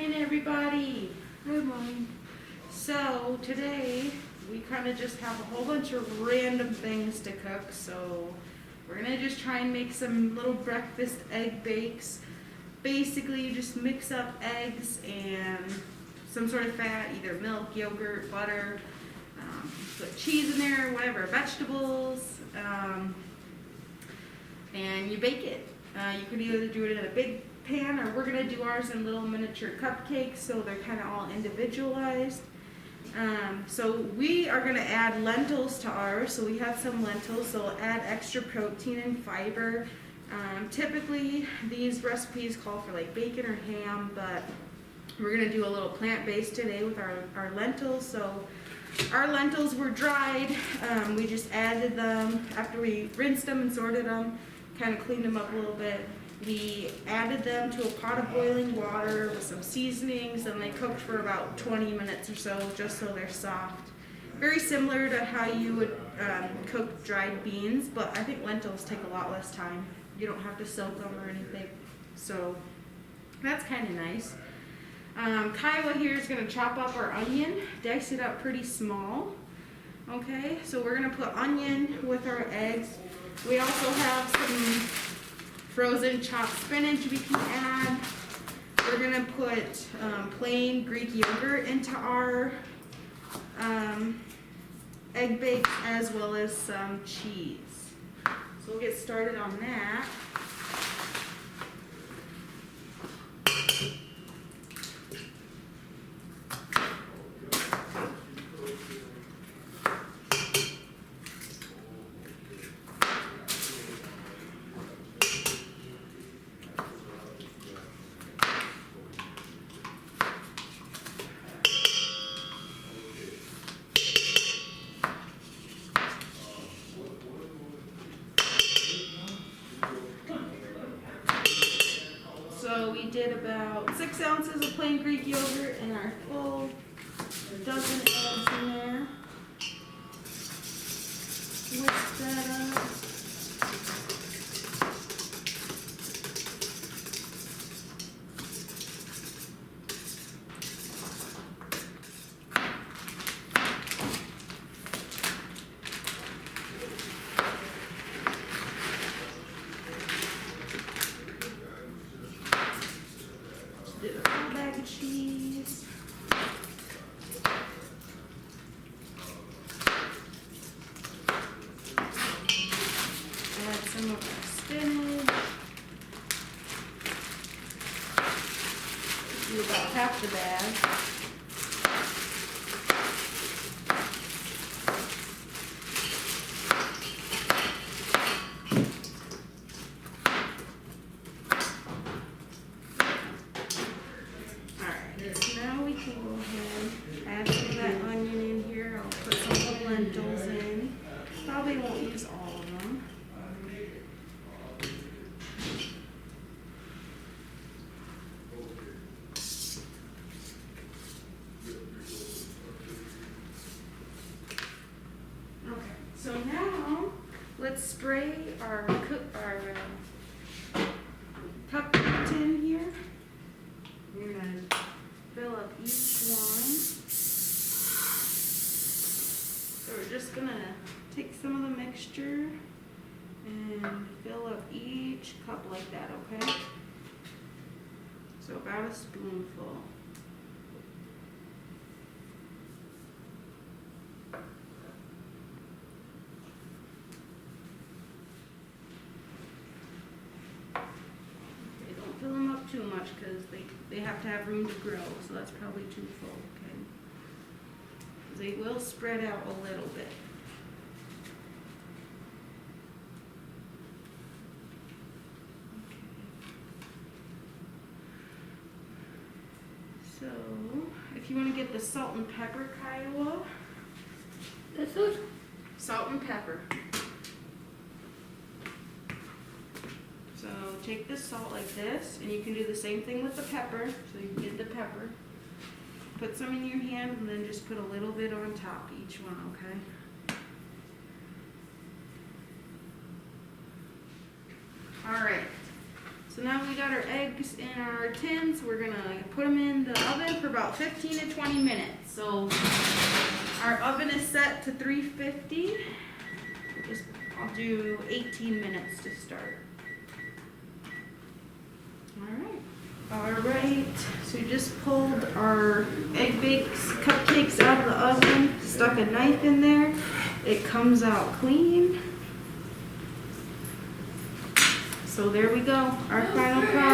morning, everybody. Good morning. So today we kind of just have a whole bunch of random things to cook. So we're gonna just try and make some little breakfast egg bakes. Basically, you just mix up eggs and some sort of fat, either milk, yogurt, butter, put cheese in there, whatever, vegetables, and you bake it. You could either do it in a big pan, or we're gonna do ours in little miniature cupcakes, so they're kind of all individualized. So we are gonna add lentils to ours. So we have some lentils, so we'll add extra protein and fiber. Typically, these recipes call for like bacon or ham, but we're gonna do a little plant-based today with our lentils. So our lentils were dried. We just added them after we rinsed them and sorted them, kind of cleaned them up a little bit. We added them to a pot of boiling water with some seasonings, and they cooked for about 20 minutes or so, just so they're soft. Very similar to how you would cook dried beans, but I think lentils take a lot less time. You don't have to soak them or anything, so that's kind of nice. Kiowa here is going to chop up our onion, dice it up pretty small. Okay, so we're going to put onion with our eggs. We also have some frozen chopped spinach we can add. We're going to put plain Greek yogurt into our egg bake, as well as some cheese. So we'll get started on that. So we did about 6 ounces of plain Greek yogurt and our full dozen eggs in there. Whisk that up. Did a full bag of cheese. Add some of our spinach. Do about half the bag. Now we can go ahead and add some of that onion in here. I'll put some of the lentils in. Probably won't use all of them. Okay, so now let's spray our cupcake tin here. We're gonna fill up each one. So we're just gonna take some of the mixture and fill up each cup like that, okay? So about a spoonful. Fill them up too much because they have to have room to grow, so that's probably too full, okay? They will spread out a little bit. Okay. So, if you want to get the salt and pepper, Kiowa. This is Salt and pepper. So take the salt like this, and you can do the same thing with the pepper. So you get the pepper, put some in your hand, and then just put a little bit on top each one, okay? All right, So now we got our eggs in our tins. We're gonna put them in the oven for about 15 to 20 minutes. So our oven is set to 350. I'll do 18 minutes to start. Alright, so we just pulled our egg bakes, cupcakes out of the oven, stuck a knife in there. It comes out clean. So there we go, our final product.